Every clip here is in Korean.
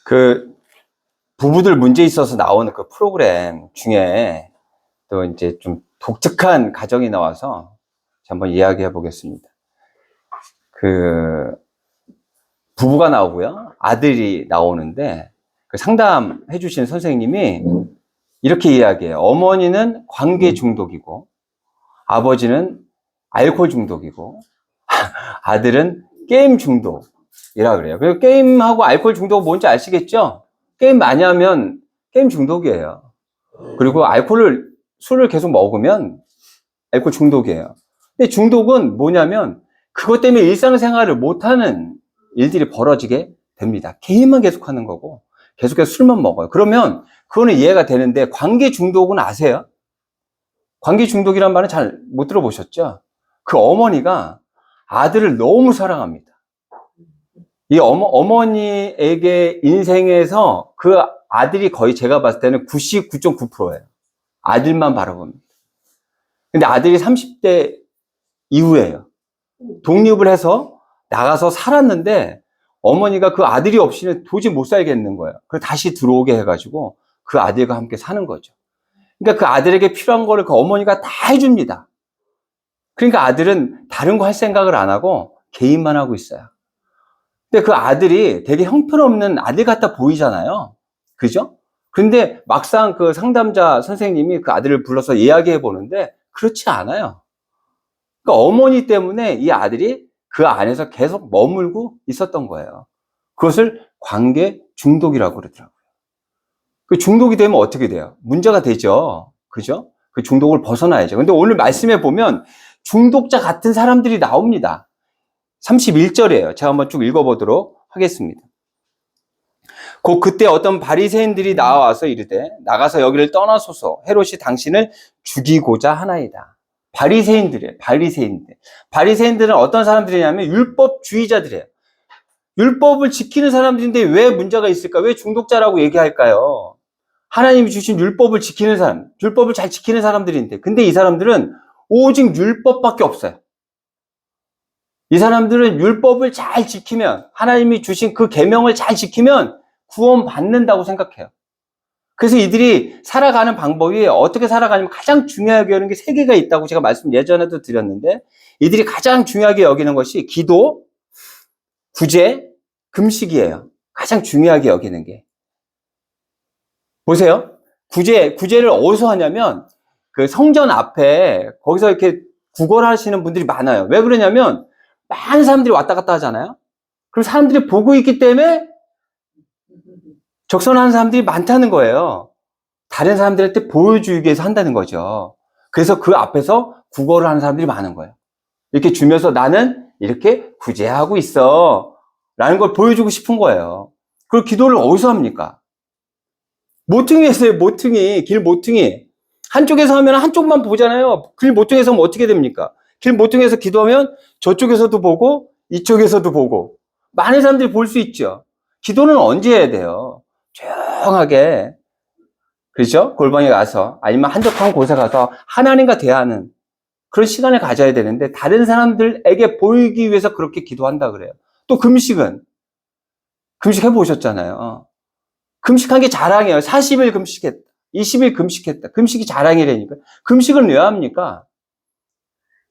그 부부들 문제 있어서 나오는 그 프로그램 중에 또 이제 좀 독특한 가정이 나와서 한번 이야기해 보겠습니다. 그 부부가 나오고요, 아들이 나오는데 그 상담해 주신 선생님이 이렇게 이야기해요. 어머니는 관계 중독이고 아버지는 알코올 중독이고 아들은 게임 중독이라 그래요. 그리고 게임하고 알코올 중독은 뭔지 아시겠죠? 게임 많이 하면 게임 중독이에요. 그리고 술을 계속 먹으면 알코올 중독이에요. 근데 중독은 뭐냐면 그것 때문에 일상생활을 못하는 일들이 벌어지게 됩니다. 게임만 계속하는 거고 계속해서 술만 먹어요. 그러면 그거는 이해가 되는데 관계 중독은 아세요? 관계 중독이란 말은 잘 못 들어보셨죠? 그 어머니가 아들을 너무 사랑합니다. 이 어머니에게 인생에서 그 아들이 거의 제가 봤을 때는 99.9%예요. 아들만 바라봅니다. 근데 아들이 30대 이후에요. 독립을 해서 나가서 살았는데 어머니가 그 아들이 없이는 도저히 못 살겠는 거예요. 그래서 다시 들어오게 해가지고 그 아들과 함께 사는 거죠. 그러니까 그 아들에게 필요한 거를 그 어머니가 다 해줍니다. 그러니까 아들은 다른 거 할 생각을 안 하고 개인만 하고 있어요. 근데 그 아들이 되게 형편없는 아들 같아 보이잖아요. 그죠? 근데 막상 그 상담자 선생님이 그 아들을 불러서 이야기해 보는데 그렇지 않아요. 그러니까 어머니 때문에 이 아들이 그 안에서 계속 머물고 있었던 거예요. 그것을 관계 중독이라고 그러더라고요. 그 중독이 되면 어떻게 돼요? 문제가 되죠. 그죠? 그 중독을 벗어나야죠. 근데 오늘 말씀해 보면 중독자 같은 사람들이 나옵니다. 31절이에요. 제가 한번 쭉 읽어보도록 하겠습니다. 곧 그때 어떤 바리새인들이 나와서 이르되 나가서 여기를 떠나소서. 헤롯이 당신을 죽이고자 하나이다. 바리새인들이에요. 바리새인들은 어떤 사람들이냐면 율법주의자들이에요. 율법을 지키는 사람들인데 왜 문제가 있을까? 왜 중독자라고 얘기할까요? 하나님이 주신 율법을 지키는 사람, 율법을 잘 지키는 사람들인데, 근데 이 사람들은 오직 율법밖에 없어요. 이 사람들은 율법을 잘 지키면, 하나님이 주신 그 계명을 잘 지키면 구원받는다고 생각해요. 그래서 이들이 살아가는 방법이 어떻게 살아가냐면 가장 중요하게 여기는 게 세 개가 있다고 제가 말씀 예전에도 드렸는데, 이들이 가장 중요하게 여기는 것이 기도, 구제, 금식이에요. 가장 중요하게 여기는 게. 보세요. 구제를 어디서 하냐면, 그 성전 앞에, 거기서 이렇게 구걸하시는 분들이 많아요. 왜 그러냐면, 많은 사람들이 왔다 갔다 하잖아요? 그럼 사람들이 보고 있기 때문에 적선하는 사람들이 많다는 거예요. 다른 사람들한테 보여주기 위해서 한다는 거죠. 그래서 그 앞에서 구걸을 하는 사람들이 많은 거예요. 이렇게 주면서 나는 이렇게 구제하고 있어. 라는 걸 보여주고 싶은 거예요. 그리고 기도를 어디서 합니까? 모퉁이에서 해요, 모퉁이. 길 모퉁이. 한쪽에서 하면 한쪽만 보잖아요. 길 모퉁이에서 하면 어떻게 됩니까? 길 모퉁이에서 기도하면 저쪽에서도 보고 이쪽에서도 보고 많은 사람들이 볼 수 있죠. 기도는 언제 해야 돼요? 조용하게, 그렇죠? 골방에 가서 아니면 한적한 곳에 가서 하나님과 대화하는 그런 시간을 가져야 되는데 다른 사람들에게 보이기 위해서 그렇게 기도한다 그래요. 또 금식은 금식해 보셨잖아요. 금식한 게 자랑이에요. 40일 금식했다. 20일 금식했다. 금식이 자랑이라니까. 금식은 왜 합니까?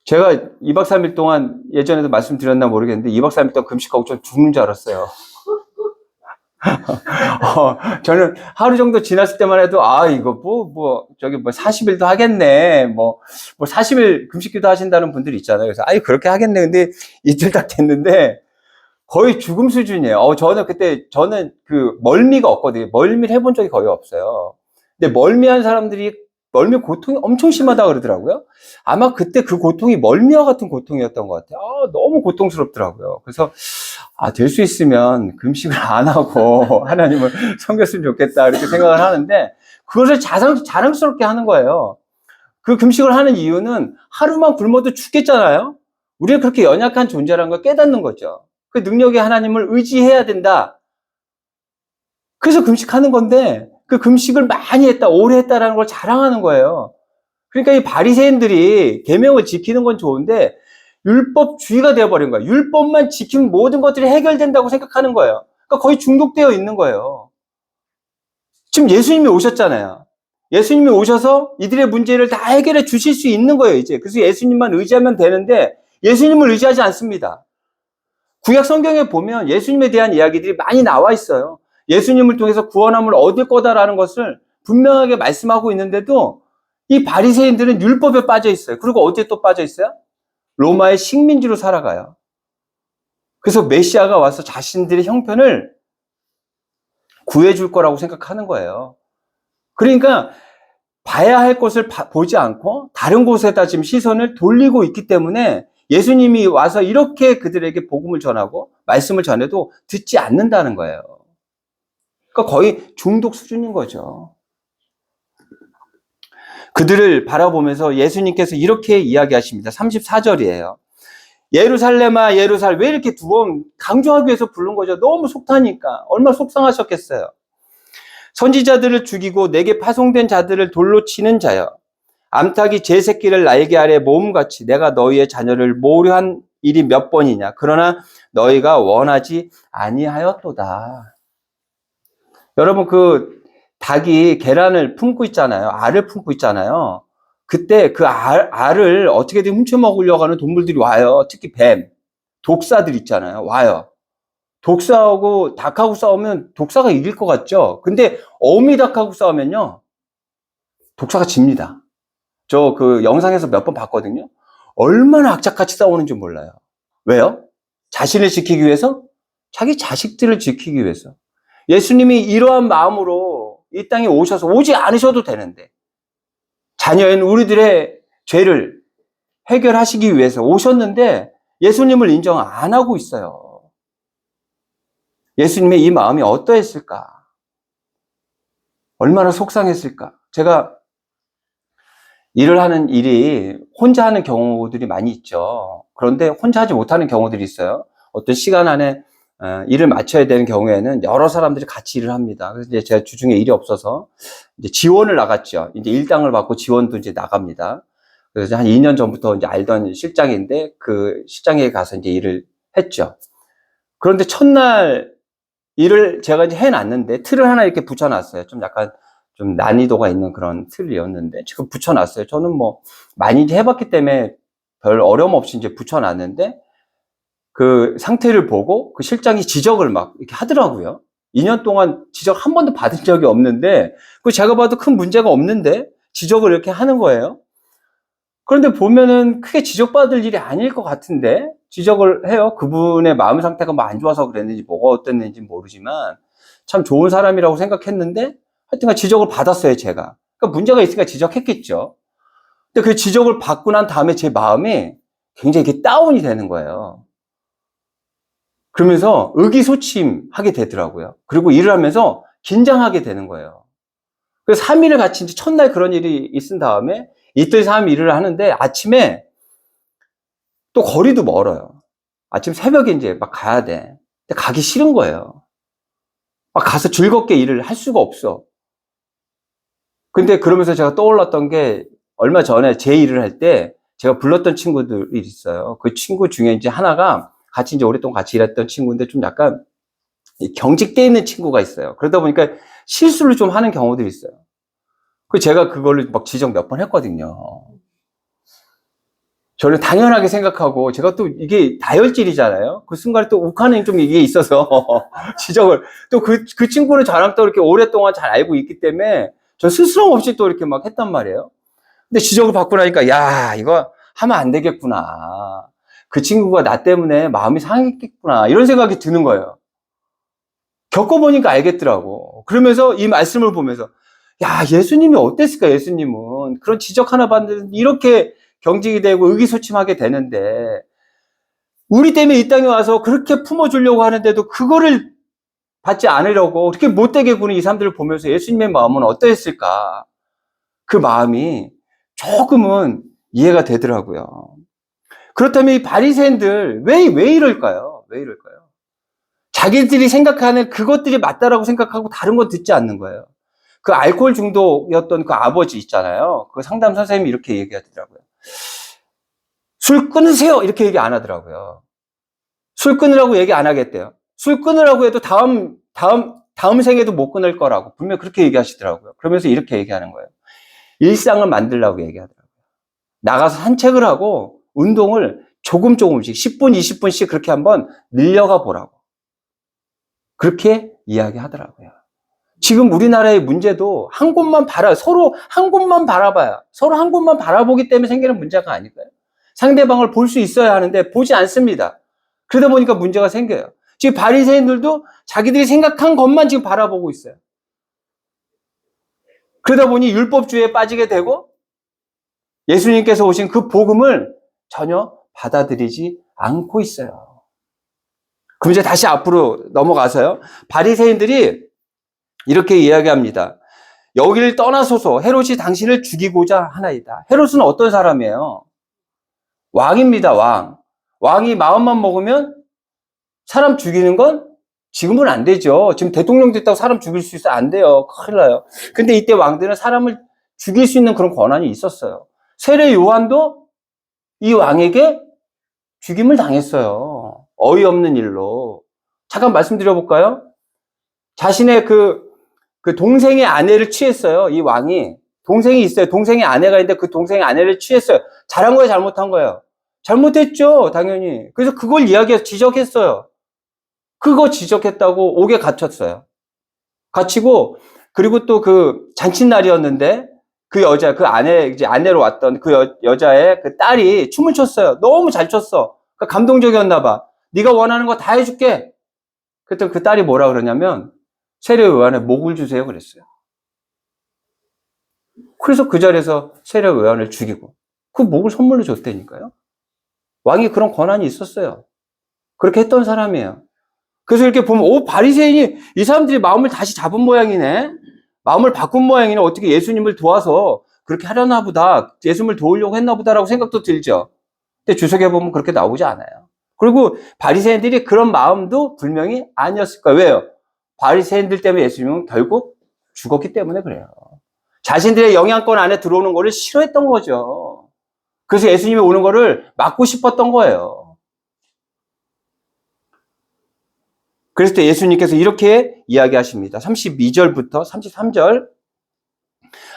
제가 2박 3일 동안 예전에도 말씀드렸나 모르겠는데 2박 3일 동안 금식하고 좀 죽는 줄 알았어요. 저는 하루 정도 지났을 때만 해도 이거 40일도 하겠네. 40일 금식기도 하신다는 분들이 있잖아요. 그래서 그렇게 하겠네. 근데 이틀 딱 됐는데 거의 죽음 수준이에요. 저는 그 멀미가 없거든요. 멀미를 해본 적이 거의 없어요. 근데 멀미한 사람들이 멀미 고통이 엄청 심하다 그러더라고요. 아마 그때 그 고통이 멀미와 같은 고통이었던 것 같아요. 너무 고통스럽더라고요. 그래서 될 수 있으면 금식을 안 하고 하나님을 섬겼으면 좋겠다 이렇게 생각을 하는데 그것을 자랑스럽게 하는 거예요. 그 금식을 하는 이유는 하루만 굶어도 죽겠잖아요. 우리가 그렇게 연약한 존재라는 걸 깨닫는 거죠. 그 능력의 하나님을 의지해야 된다. 그래서 금식하는 건데 그 금식을 많이 했다, 오래 했다라는 걸 자랑하는 거예요. 그러니까 이 바리새인들이 계명을 지키는 건 좋은데 율법주의가 되어버린 거예요. 율법만 지키면 모든 것들이 해결된다고 생각하는 거예요. 그러니까 거의 중독되어 있는 거예요. 지금 예수님이 오셨잖아요. 예수님이 오셔서 이들의 문제를 다 해결해 주실 수 있는 거예요, 이제. 그래서 예수님만 의지하면 되는데 예수님을 의지하지 않습니다. 구약 성경에 보면 예수님에 대한 이야기들이 많이 나와 있어요. 예수님을 통해서 구원함을 얻을 거다라는 것을 분명하게 말씀하고 있는데도 이 바리새인들은 율법에 빠져 있어요. 그리고 어디에 또 빠져 있어요? 로마의 식민지로 살아가요. 그래서 메시아가 와서 자신들의 형편을 구해줄 거라고 생각하는 거예요. 그러니까 봐야 할 것을 보지 않고 다른 곳에다 지금 시선을 돌리고 있기 때문에 예수님이 와서 이렇게 그들에게 복음을 전하고 말씀을 전해도 듣지 않는다는 거예요. 그러니까 거의 중독 수준인 거죠. 그들을 바라보면서 예수님께서 이렇게 이야기하십니다. 34절이에요. 예루살렘아 예루살렘, 왜 이렇게 두 번 강조하기 위해서 부른 거죠. 너무 속타니까. 얼마나 속상하셨겠어요. 선지자들을 죽이고 내게 파송된 자들을 돌로 치는 자여, 암탉이 제 새끼를 날개 아래 모음같이 내가 너희의 자녀를 모으려 한 일이 몇 번이냐. 그러나 너희가 원하지 아니하였도다. 여러분, 그 닭이 계란을 품고 있잖아요. 알을 품고 있잖아요. 그때 그 알을 어떻게든 훔쳐먹으려고 하는 동물들이 와요. 특히 뱀, 독사들 있잖아요. 와요. 독사하고 닭하고 싸우면 독사가 이길 것 같죠? 근데 어미닭하고 싸우면요, 독사가 집니다. 저 그 영상에서 몇 번 봤거든요. 얼마나 악착같이 싸우는지 몰라요. 왜요? 자신을 지키기 위해서? 자기 자식들을 지키기 위해서. 예수님이 이러한 마음으로 이 땅에 오셔서, 오지 않으셔도 되는데, 자녀인 우리들의 죄를 해결하시기 위해서 오셨는데 예수님을 인정 안 하고 있어요. 예수님의 이 마음이 어떠했을까? 얼마나 속상했을까? 제가 일을 하는 일이 혼자 하는 경우들이 많이 있죠. 그런데 혼자 하지 못하는 경우들이 있어요. 어떤 시간 안에 일을 마쳐야 되는 경우에는 여러 사람들이 같이 일을 합니다. 그래서 이제 제가 주중에 일이 없어서 이제 지원을 나갔죠. 이제 일당을 받고 지원도 이제 나갑니다. 그래서 한 2년 전부터 이제 알던 실장인데 그 실장에 가서 이제 일을 했죠. 그런데 첫날 일을 제가 이제 해놨는데 틀을 하나 이렇게 붙여놨어요. 좀 약간 좀 난이도가 있는 그런 틀이었는데 지금 붙여놨어요. 저는 뭐 많이 이제 해봤기 때문에 별 어려움 없이 이제 붙여놨는데 그 상태를 보고 그 실장이 지적을 막 이렇게 하더라고요. 2년 동안 지적 한 번도 받은 적이 없는데 그 제가 봐도 큰 문제가 없는데 지적을 이렇게 하는 거예요. 그런데 보면은 크게 지적받을 일이 아닐 것 같은데 지적을 해요. 그분의 마음 상태가 뭐 안 좋아서 그랬는지 뭐가 어땠는지 모르지만 참 좋은 사람이라고 생각했는데 하여튼간 지적을 받았어요, 제가. 그러니까 문제가 있으니까 지적했겠죠. 근데 그 지적을 받고 난 다음에 제 마음이 굉장히 이렇게 다운이 되는 거예요. 그러면서 의기소침하게 되더라고요. 그리고 일을 하면서 긴장하게 되는 거예요. 그래서 3일을 같이 이제 첫날 그런 일이 있은 다음에 이틀 3일 일을 하는데 아침에 또 거리도 멀어요. 아침 새벽에 이제 막 가야 돼. 근데 가기 싫은 거예요. 막 가서 즐겁게 일을 할 수가 없어. 근데 그러면서 제가 떠올랐던 게 얼마 전에 제 일을 할 때 제가 불렀던 친구들이 있어요. 그 친구 중에 이제 하나가 같이 이제 오랫동안 같이 일했던 친구인데 좀 약간 경직돼 있는 친구가 있어요. 그러다 보니까 실수를 좀 하는 경우들이 있어요. 그 제가 그걸로 막 지적 몇 번 했거든요. 저는 당연하게 생각하고 제가 또 이게 다혈질이잖아요. 그 순간에 또 욱하는 좀 이게 있어서 지적을 또 그 친구는 저랑 또 이렇게 오랫동안 잘 알고 있기 때문에 저 스스럼 없이 또 이렇게 막 했단 말이에요. 근데 지적을 받고 나니까 야, 이거 하면 안 되겠구나. 그 친구가 나 때문에 마음이 상했겠구나. 이런 생각이 드는 거예요. 겪어보니까 알겠더라고. 그러면서 이 말씀을 보면서 야, 예수님이 어땠을까, 예수님은. 그런 지적 하나 받는데 이렇게 경직이 되고 의기소침하게 되는데 우리 때문에 이 땅에 와서 그렇게 품어주려고 하는데도 그거를 받지 않으려고 그렇게 못되게 구는 이 사람들을 보면서 예수님의 마음은 어떠했을까? 그 마음이 조금은 이해가 되더라고요. 그렇다면 이 바리새인들 왜 이럴까요? 왜 이럴까요? 자기들이 생각하는 그것들이 맞다라고 생각하고 다른 건 듣지 않는 거예요. 그 알코올 중독이었던 그 아버지 있잖아요. 그 상담 선생님이 이렇게 얘기하더라고요. 술 끊으세요! 이렇게 얘기 안 하더라고요. 술 끊으라고 얘기 안 하겠대요. 술 끊으라고 해도 다음 다음 생에도 못 끊을 거라고 분명 그렇게 얘기하시더라고요. 그러면서 이렇게 얘기하는 거예요. 일상을 만들라고 얘기하더라고요. 나가서 산책을 하고 운동을 조금씩 10분, 20분씩 그렇게 한번 늘려가 보라고. 그렇게 이야기하더라고요. 지금 우리나라의 문제도 한 곳만 서로 한 곳만 바라봐요. 서로 한 곳만 바라보기 때문에 생기는 문제가 아닐까요? 상대방을 볼 수 있어야 하는데 보지 않습니다. 그러다 보니까 문제가 생겨요. 지금 바리새인들도 자기들이 생각한 것만 지금 바라보고 있어요. 그러다 보니 율법주의에 빠지게 되고 예수님께서 오신 그 복음을 전혀 받아들이지 않고 있어요. 그럼 이제 다시 앞으로 넘어가서요. 바리새인들이 이렇게 이야기합니다. 여기를 떠나소서. 헤롯이 당신을 죽이고자 하나이다. 헤롯은 어떤 사람이에요? 왕입니다. 왕. 왕이 마음만 먹으면 사람 죽이는 건 지금은 안 되죠. 지금 대통령 됐다고 사람 죽일 수 있어? 안 돼요. 큰일 나요. 근데 이때 왕들은 사람을 죽일 수 있는 그런 권한이 있었어요. 세례 요한도 이 왕에게 죽임을 당했어요. 어이없는 일로. 잠깐 말씀드려볼까요? 자신의 그 동생의 아내를 취했어요. 이 왕이. 동생이 있어요. 동생의 아내가 있는데 그 동생의 아내를 취했어요. 잘한 거예요? 잘못한 거예요? 잘못했죠. 당연히. 그래서 그걸 지적했어요. 그거 지적했다고 옥에 갇혔어요. 갇히고, 그리고 또 그 잔칫날이었는데, 그 여자, 그 이제 아내로 왔던 그 여자의 그 딸이 춤을 췄어요. 너무 잘 췄어. 그러니까 감동적이었나 봐. 네가 원하는 거 다 해줄게. 그랬더니 그 딸이 뭐라 그러냐면, 세례 요한의 목을 주세요. 그랬어요. 그래서 그 자리에서 세례 요한을 죽이고, 그 목을 선물로 줬다니까요. 왕이 그런 권한이 있었어요. 그렇게 했던 사람이에요. 그래서 이렇게 보면, 바리새인이 이 사람들이 마음을 다시 잡은 모양이네. 마음을 바꾼 모양이네. 어떻게 예수님을 도와서 그렇게 하려나 보다. 예수님을 도우려고 했나 보다라고 생각도 들죠. 근데 주석에 보면 그렇게 나오지 않아요. 그리고 바리새인들이 그런 마음도 분명히 아니었을 거예요. 왜요? 바리새인들 때문에 예수님은 결국 죽었기 때문에 그래요. 자신들의 영향권 안에 들어오는 거를 싫어했던 거죠. 그래서 예수님이 오는 거를 막고 싶었던 거예요. 그래서 또 예수님께서 이렇게 이야기하십니다. 32절부터 33절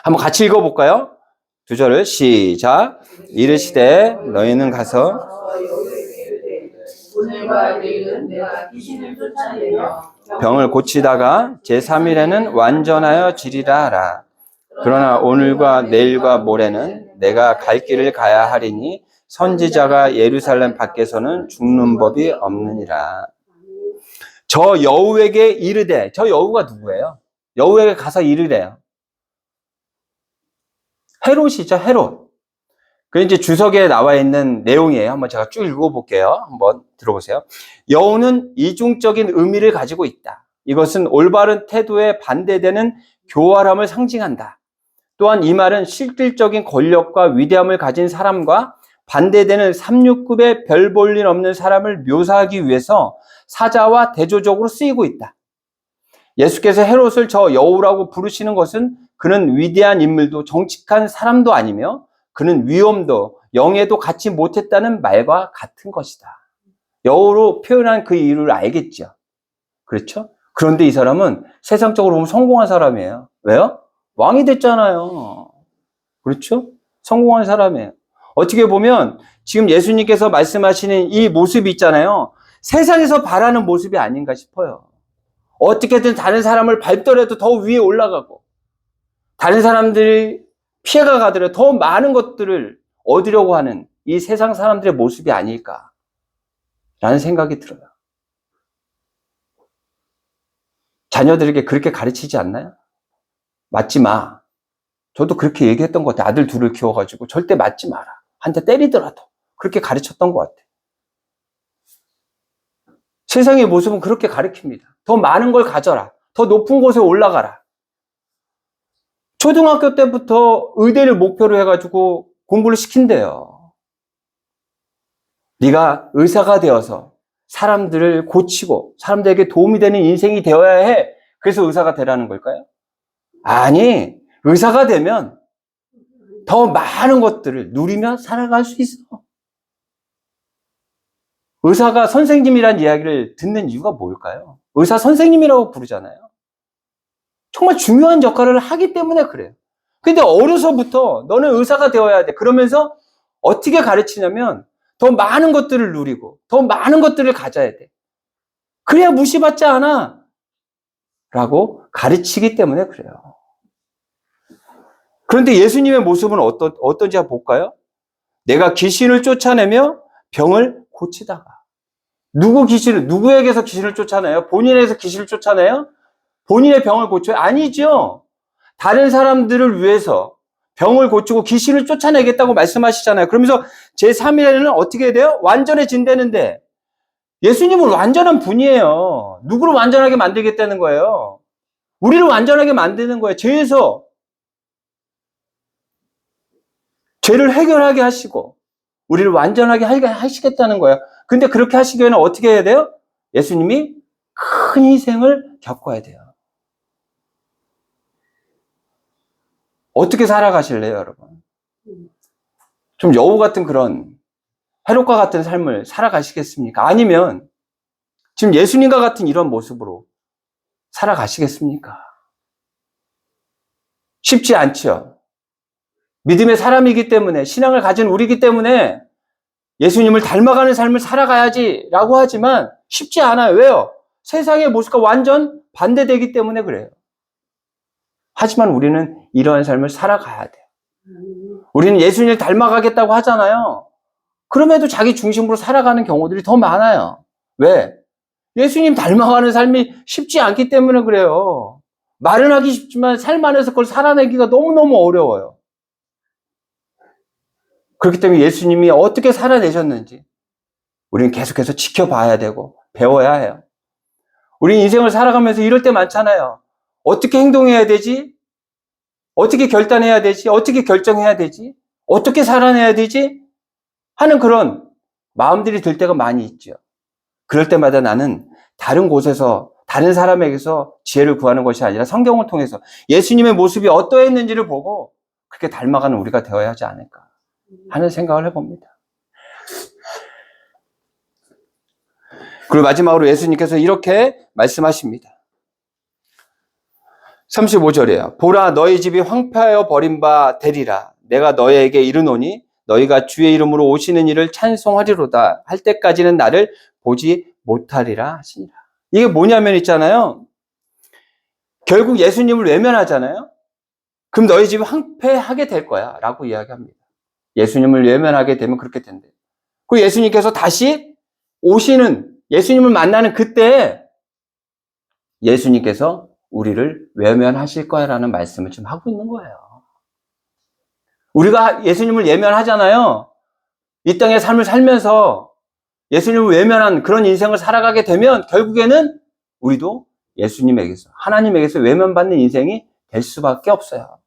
한번 같이 읽어볼까요? 두 절을 시작. 이르시되 너희는 가서 오늘과 내일은 내가 귀신을 쫓아내며 병을 고치다가 제3일에는 완전하여 지리라 하라. 그러나 오늘과 내일과 모레는 내가 갈 길을 가야 하리니 선지자가 예루살렘 밖에서는 죽는 법이 없느니라. 저 여우에게 이르되, 저 여우가 누구예요? 여우에게 가서 이르래요. 헤롯이죠, 헤롯. 그 이제 주석에 나와 있는 내용이에요. 한번 제가 쭉 읽어볼게요. 한번 들어보세요. 여우는 이중적인 의미를 가지고 있다. 이것은 올바른 태도에 반대되는 교활함을 상징한다. 또한 이 말은 실질적인 권력과 위대함을 가진 사람과 반대되는 369의 별 볼 일 없는 사람을 묘사하기 위해서 사자와 대조적으로 쓰이고 있다. 예수께서 헤롯을 저 여우라고 부르시는 것은 그는 위대한 인물도 정직한 사람도 아니며 그는 위엄도 영예도 갖지 못했다는 말과 같은 것이다. 여우로 표현한 그 이유를 알겠죠. 그렇죠? 그런데 이 사람은 세상적으로 보면 성공한 사람이에요. 왜요? 왕이 됐잖아요. 그렇죠? 성공한 사람이에요. 어떻게 보면 지금 예수님께서 말씀하시는 이 모습이 있잖아요. 세상에서 바라는 모습이 아닌가 싶어요. 어떻게든 다른 사람을 밟더라도 더 위에 올라가고 다른 사람들이 피해가 가더라도 더 많은 것들을 얻으려고 하는 이 세상 사람들의 모습이 아닐까라는 생각이 들어요. 자녀들에게 그렇게 가르치지 않나요? 맞지 마. 저도 그렇게 얘기했던 것 같아요. 아들 둘을 키워가지고 절대 맞지 마라. 한 대 때리더라도 그렇게 가르쳤던 것 같아요. 세상의 모습은 그렇게 가르칩니다. 더 많은 걸 가져라. 더 높은 곳에 올라가라. 초등학교 때부터 의대를 목표로 해가지고 공부를 시킨대요. 네가 의사가 되어서 사람들을 고치고 사람들에게 도움이 되는 인생이 되어야 해. 그래서 의사가 되라는 걸까요? 아니, 의사가 되면 더 많은 것들을 누리며 살아갈 수 있어. 의사가 선생님이란 이야기를 듣는 이유가 뭘까요? 의사 선생님이라고 부르잖아요. 정말 중요한 역할을 하기 때문에 그래요. 근데 어려서부터 너는 의사가 되어야 돼. 그러면서 어떻게 가르치냐면 더 많은 것들을 누리고 더 많은 것들을 가져야 돼. 그래야 무시받지 않아. 라고 가르치기 때문에 그래요. 그런데 예수님의 모습은 어떤지 한번 볼까요? 내가 귀신을 쫓아내며 병을 고치다가. 누구에게서 귀신을 쫓아내요? 본인에게서 귀신을 쫓아내요? 본인의 병을 고쳐요? 아니죠. 다른 사람들을 위해서 병을 고치고 귀신을 쫓아내겠다고 말씀하시잖아요. 그러면서 제3일에는 어떻게 해야 돼요? 완전해진다는데 예수님은 완전한 분이에요. 누구를 완전하게 만들겠다는 거예요? 우리를 완전하게 만드는 거예요. 죄에서 죄를 해결하게 하시고 우리를 완전하게 하시겠다는 거예요. 근데 그렇게 하시기 위해는 어떻게 해야 돼요? 예수님이 큰 희생을 겪어야 돼요. 어떻게 살아가실래요, 여러분? 좀 여우 같은 그런 헤롯과 같은 삶을 살아가시겠습니까? 아니면 지금 예수님과 같은 이런 모습으로 살아가시겠습니까? 쉽지 않죠. 믿음의 사람이기 때문에, 신앙을 가진 우리이기 때문에 예수님을 닮아가는 삶을 살아가야지라고 하지만 쉽지 않아요. 왜요? 세상의 모습과 완전 반대되기 때문에 그래요. 하지만 우리는 이러한 삶을 살아가야 돼요. 우리는 예수님을 닮아가겠다고 하잖아요. 그럼에도 자기 중심으로 살아가는 경우들이 더 많아요. 왜? 예수님 닮아가는 삶이 쉽지 않기 때문에 그래요. 말은 하기 쉽지만 삶 안에서 그걸 살아내기가 너무너무 어려워요. 그렇기 때문에 예수님이 어떻게 살아내셨는지 우리는 계속해서 지켜봐야 되고 배워야 해요. 우리 인생을 살아가면서 이럴 때 많잖아요. 어떻게 행동해야 되지? 어떻게 결단해야 되지? 어떻게 결정해야 되지? 어떻게 살아내야 되지? 하는 그런 마음들이 들 때가 많이 있죠. 그럴 때마다 나는 다른 곳에서 다른 사람에게서 지혜를 구하는 것이 아니라 성경을 통해서 예수님의 모습이 어떠했는지를 보고 그렇게 닮아가는 우리가 되어야 하지 않을까 하는 생각을 해봅니다. 그리고 마지막으로 예수님께서 이렇게 말씀하십니다. 35절이에요. 보라, 너희 집이 황폐하여 버린 바 되리라. 내가 너희에게 이르노니 너희가 주의 이름으로 오시는 이를 찬송하리로다. 할 때까지는 나를 보지 못하리라 하시니라. 이게 뭐냐면 있잖아요. 결국 예수님을 외면하잖아요. 그럼 너희 집이 황폐하게 될 거야 라고 이야기합니다. 예수님을 외면하게 되면 그렇게 된대요. 그리고 예수님께서 다시 오시는, 예수님을 만나는 그때 예수님께서 우리를 외면하실 거야 라는 말씀을 지금 하고 있는 거예요. 우리가 예수님을 외면하잖아요. 이 땅의 삶을 살면서 예수님을 외면한 그런 인생을 살아가게 되면 결국에는 우리도 예수님에게서, 하나님에게서 외면받는 인생이 될 수밖에 없어요.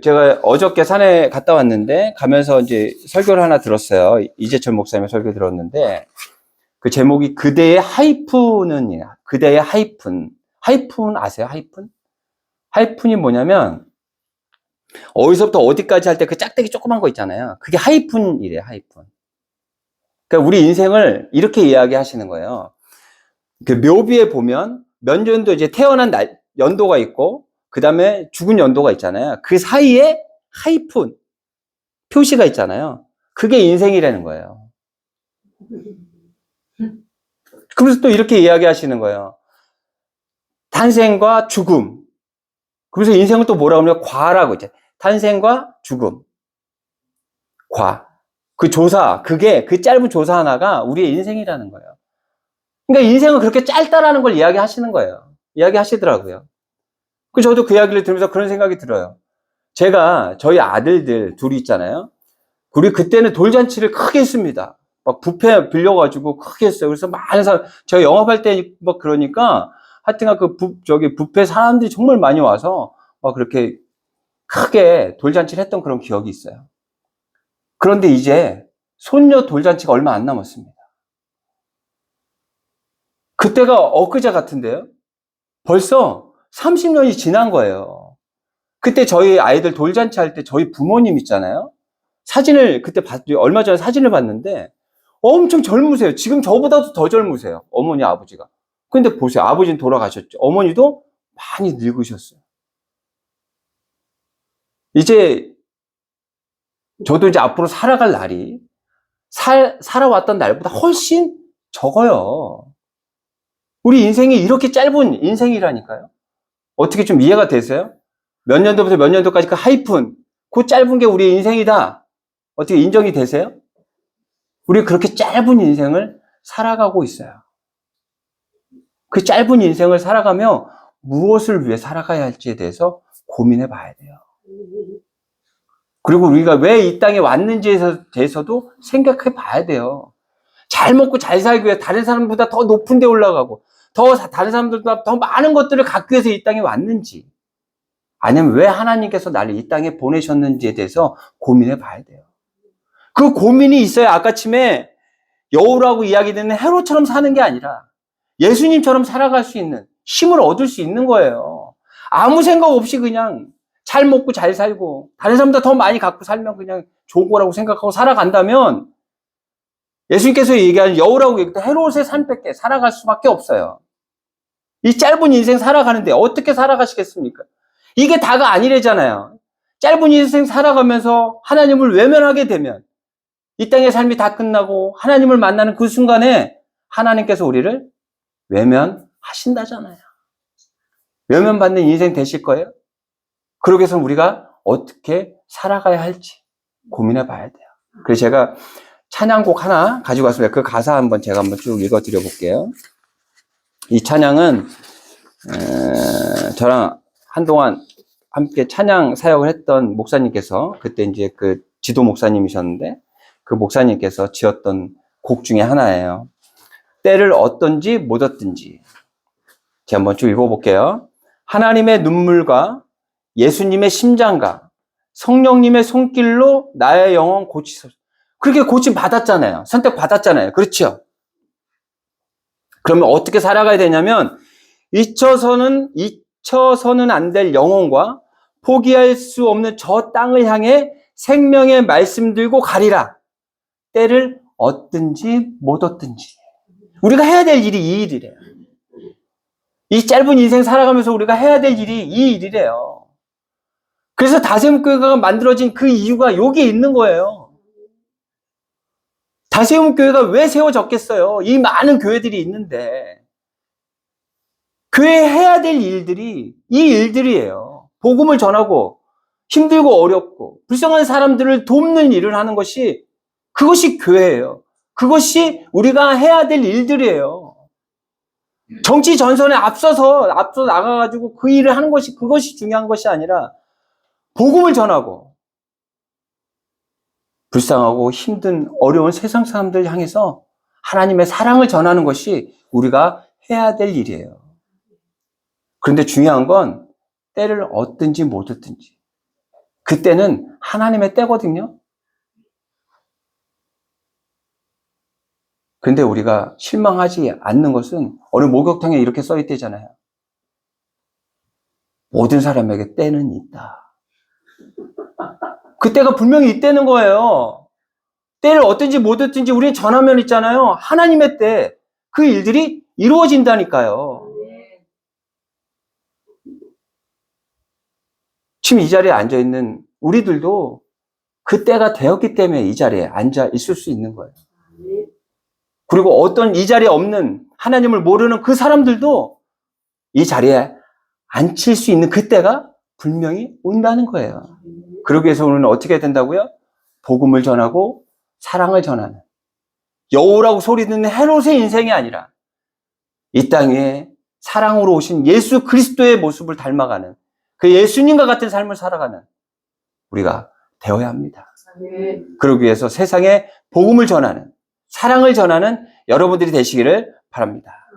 제가 어저께 산에 갔다 왔는데 가면서 이제 설교를 하나 들었어요. 이재철 목사님의 설교 들었는데 그 제목이 그대의 하이픈이야. 그대의 하이픈. 하이픈 아세요? 하이픈? 하이픈이 뭐냐면 어디서부터 어디까지 할 때 그 짝대기 조그만 거 있잖아요. 그게 하이픈이래요. 하이픈. 그러니까 우리 인생을 이렇게 이야기하시는 거예요. 그 묘비에 보면 면전도 이제 태어난 연도가 있고 그 다음에 죽은 연도가 있잖아요. 그 사이에 하이픈 표시가 있잖아요. 그게 인생이라는 거예요. 그래서 또 이렇게 이야기하시는 거예요. 탄생과 죽음. 그래서 인생을 또 뭐라고 하냐면 과라고 이제 탄생과 죽음. 과. 그 조사, 그게 그 짧은 조사 하나가 우리의 인생이라는 거예요. 그러니까 인생은 그렇게 짧다라는 걸 이야기하시는 거예요. 이야기하시더라고요. 저도 그 이야기를 들으면서 그런 생각이 들어요. 제가 저희 아들들 둘이 있잖아요. 우리 그때는 돌잔치를 크게 했습니다. 막 뷔페 빌려가지고 크게 했어요. 그래서 많은 사람, 제가 영업할 때 막 그러니까 하여튼간 뷔페 사람들이 정말 많이 와서 막 그렇게 크게 돌잔치를 했던 그런 기억이 있어요. 그런데 이제 손녀 돌잔치가 얼마 안 남았습니다. 그때가 엊그제 같은데요. 벌써 30년이 지난 거예요. 그때 저희 아이들 돌잔치 할 때 저희 부모님 있잖아요. 사진을 그때 얼마 전에 사진을 봤는데 엄청 젊으세요. 지금 저보다도 더 젊으세요. 어머니, 아버지가. 근데 보세요. 아버지는 돌아가셨죠. 어머니도 많이 늙으셨어요. 이제 저도 이제 앞으로 살아갈 날이 살아왔던 날보다 훨씬 적어요. 우리 인생이 이렇게 짧은 인생이라니까요. 어떻게 좀 이해가 되세요? 몇 년도부터 몇 년도까지 그 하이픈, 그 짧은 게 우리 인생이다. 어떻게 인정이 되세요? 우리 그렇게 짧은 인생을 살아가고 있어요. 그 짧은 인생을 살아가며 무엇을 위해 살아가야 할지에 대해서 고민해 봐야 돼요. 그리고 우리가 왜 이 땅에 왔는지에 대해서도 생각해 봐야 돼요. 잘 먹고 잘 살기 위해 다른 사람보다 더 높은 데 올라가고 다른 사람들보다 더 많은 것들을 갖기 위해서 이 땅에 왔는지, 아니면 왜 하나님께서 나를 이 땅에 보내셨는지에 대해서 고민해 봐야 돼요. 그 고민이 있어야 아까침에 여우라고 이야기되는 헤롯처럼 사는 게 아니라 예수님처럼 살아갈 수 있는 힘을 얻을 수 있는 거예요. 아무 생각 없이 그냥 잘 먹고 잘 살고 다른 사람보다 더 많이 갖고 살면 그냥 좋은 거라고 생각하고 살아간다면 예수님께서 얘기하는 여우라고 얘기할 때 헤롯의 산 뺏게 살아갈 수밖에 없어요. 이 짧은 인생 살아가는데 어떻게 살아가시겠습니까? 이게 다가 아니래잖아요. 짧은 인생 살아가면서 하나님을 외면하게 되면 이 땅의 삶이 다 끝나고 하나님을 만나는 그 순간에 하나님께서 우리를 외면하신다잖아요. 외면받는 인생 되실 거예요? 그러기 위해서 우리가 어떻게 살아가야 할지 고민해 봐야 돼요. 그래서 제가 찬양곡 하나 가지고 왔습니다. 그 가사 한번 제가 한번 쭉 읽어 드려 볼게요. 이 찬양은 저랑 한동안 함께 찬양 사역을 했던 목사님께서, 그때 이제 그 지도 목사님이셨는데 그 목사님께서 지었던 곡 중에 하나예요. 때를 얻든지 못 얻든지. 제가 한번 쭉 읽어볼게요. 하나님의 눈물과 예수님의 심장과 성령님의 손길로 나의 영혼 고치소서. 그렇게 고침 받았잖아요. 선택 받았잖아요. 그렇죠? 그러면 어떻게 살아가야 되냐면 잊혀서는 안 될 영혼과 포기할 수 없는 저 땅을 향해 생명의 말씀 들고 가리라. 때를 얻든지 못 얻든지. 우리가 해야 될 일이 이 일이래요. 이 짧은 인생 살아가면서 우리가 해야 될 일이 이 일이래요. 그래서 다세움교회가 만들어진 그 이유가 여기에 있는 거예요. 다세움교회가 왜 세워졌겠어요? 이 많은 교회들이 있는데 교회에 해야 될 일들이 이 일들이에요. 복음을 전하고 힘들고 어렵고 불쌍한 사람들을 돕는 일을 하는 것이, 그것이 교회예요. 그것이 우리가 해야 될 일들이에요. 정치 전선에 앞서 나가가지고 그 일을 하는 것이, 그것이 중요한 것이 아니라 복음을 전하고 불쌍하고 힘든 어려운 세상 사람들 향해서 하나님의 사랑을 전하는 것이 우리가 해야 될 일이에요. 그런데 중요한 건 때를 얻든지 못 얻든지. 그때는 하나님의 때거든요. 근데 우리가 실망하지 않는 것은 어느 목욕탕에 이렇게 써 있대잖아요. 모든 사람에게 때는 있다. 그 때가 분명히 있다는 거예요. 때를 얻든지 못 얻든지 우리는 전하면 있잖아요. 하나님의 때 그 일들이 이루어진다니까요. 지금 이 자리에 앉아있는 우리들도 그 때가 되었기 때문에 이 자리에 앉아 있을 수 있는 거예요. 그리고 어떤 이 자리에 없는 하나님을 모르는 그 사람들도 이 자리에 앉힐 수 있는 그때가 분명히 온다는 거예요. 그러기 위해서 우리는 어떻게 해야 된다고요? 복음을 전하고 사랑을 전하는, 여우라고 소리 듣는 헤롯의 인생이 아니라 이 땅에 사랑으로 오신 예수 그리스도의 모습을 닮아가는 그 예수님과 같은 삶을 살아가는 우리가 되어야 합니다. 그러기 위해서 세상에 복음을 전하는, 사랑을 전하는 여러분들이 되시기를 바랍니다.